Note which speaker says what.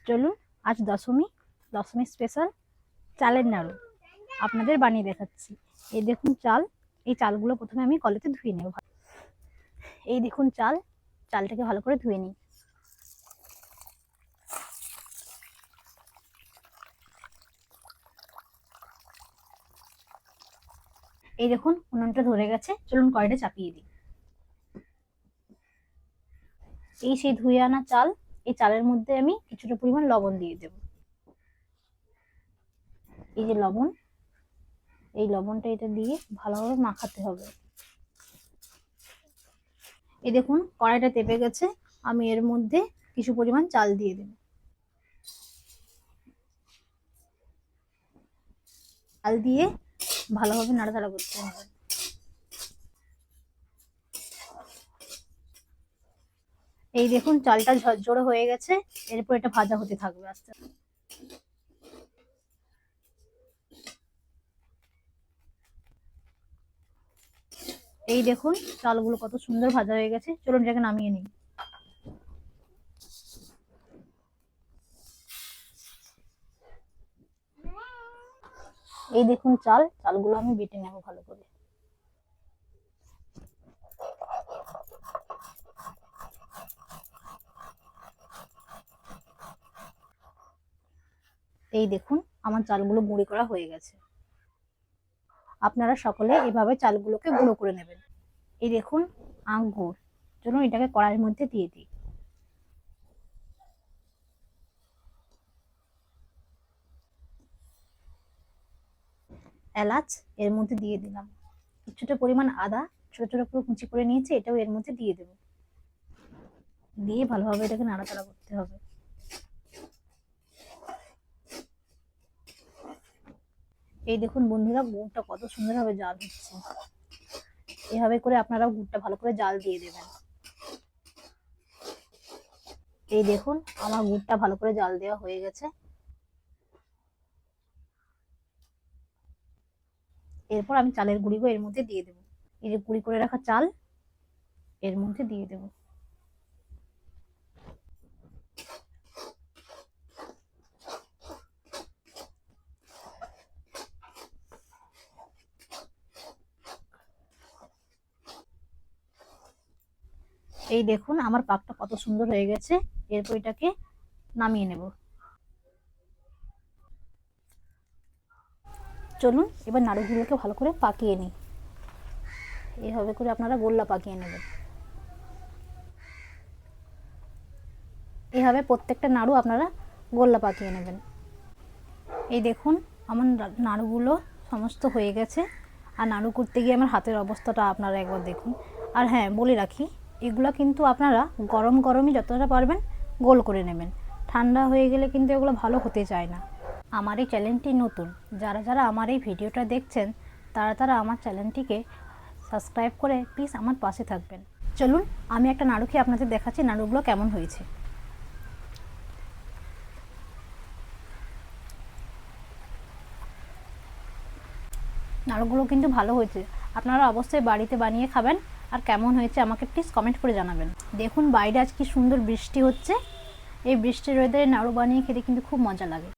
Speaker 1: চলুন আজ দশমী দশমী স্পেশাল চালের নাড়ু আপনাদের বানিয়ে দেখাচ্ছি। এই দেখুন চাল, এই চালগুলো প্রথমে আমি কলেতে ধুয়ে নেব। এই দেখুন চালটাকে ভালো করে ধুয়ে নিই। এই দেখুন উনুনটা ধরে গেছে, চলুন কড়াইটা চাপিয়ে দিই। এই সেই ধুয়ে আনা চাল, এই চালের মধ্যে আমি কিছুটা পরিমাণ লবণ দিয়ে দেব। এই যে লবণ, এই লবণটা এটা দিয়ে ভালোভাবে মাখাতে হবে। এই দেখুন কড়াইটা তেপে গেছে, আমি এর মধ্যে কিছু পরিমাণ চাল দিয়ে দেব। চাল দিয়ে ভালোভাবে নাড়াচাড়া করতে হবে। এই দেখুন চালটা ঝরঝরে হয়ে গেছে, এরপর এটা ভাজা হতে থাকবে আস্তে আস্তে। এই দেখুন চালগুলো কত সুন্দর ভাজা হয়ে গেছে, চলুন এটাকে নামিয়ে নিই। এই দেখুন চালগুলো আমি বেটে নেবো ভালো করে। এই দেখুন আমার চালগুলো গুঁড়ি করা হয়ে গেছে। আপনারা সকলে এভাবে চালগুলোকে গুঁড়ো করে নেবেন। এই দেখুন গুড়, চলুন এটাকে কড়াইয়ের মধ্যে দিয়ে দিই। এলাচ এর মধ্যে দিয়ে দিলাম, কিছুটা পরিমাণ আদা ছোট ছোট করে কুচি করে নিয়েছি, এটাও এর মধ্যে দিয়ে দেবো। দিয়ে ভালোভাবে এটাকে নাড়াচাড়া করতে হবে। এই দেখুন বন্ধুরা গুড়টা কত সুন্দরভাবে জাল হচ্ছে, এভাবে করে আপনারাও গুড়টা ভালো করে জাল দিয়ে দেবেন। এই দেখুন আমার গুড়টা ভালো করে জাল দেওয়া হয়ে গেছে। এরপর আমি চালের গুঁড়িগুলো এর মধ্যে দিয়ে দেবো। এই যে গুঁড়ি করে রাখা চাল এর মধ্যে দিয়ে দেবো। এই দেখুন আমার পাকটা কত সুন্দর হয়ে গেছে, এরপর এটাকে নামিয়ে নেব। চলুন এবার নাড়ুগুলোকে ভালো করে পাকিয়ে নিই। এইভাবে করে আপনারা গোল্লা পাকিয়ে নেবেন। এইভাবে প্রত্যেকটা নাড়ু আপনারা গোল্লা পাকিয়ে নেবেন। এই দেখুন আমার নাড়ুগুলো সমস্ত হয়ে গেছে, আর নাড়ু করতে গিয়ে আমার হাতের অবস্থাটা আপনারা একবার দেখুন। আর হ্যাঁ বলে রাখি, এগুলো কিন্তু আপনারা গরম গরমই যতটা পারবেন গোল করে নেবেন, ঠান্ডা হয়ে গেলে কিন্তু এগুলো ভালো হতে চায় না। আমার এই চ্যানেলটি নতুন, যারা যারা আমার এই ভিডিওটা দেখছেন তারা তারা আমার চ্যানেলটিকে সাবস্ক্রাইব করে প্লিজ আমার পাশে থাকবেন। চলুন আমি একটা নাড়ু খেয়ে আপনাদের দেখাচ্ছি নাড়ুগুলো কেমন হয়েছে। নাড়ুগুলো কিন্তু ভালো হয়েছে, আপনারা অবশ্যই বাড়িতে বানিয়ে খাবেন, আর কেমন হয়েছে আমাকে প্লিজ কমেন্ট করে জানাবেন। দেখুন বাইরে আজ কি সুন্দর বৃষ্টি হচ্ছে, এই বৃষ্টির ওয়েদারে নাড়ু বানিয়ে খেতে কিন্তু খুব মজা লাগে।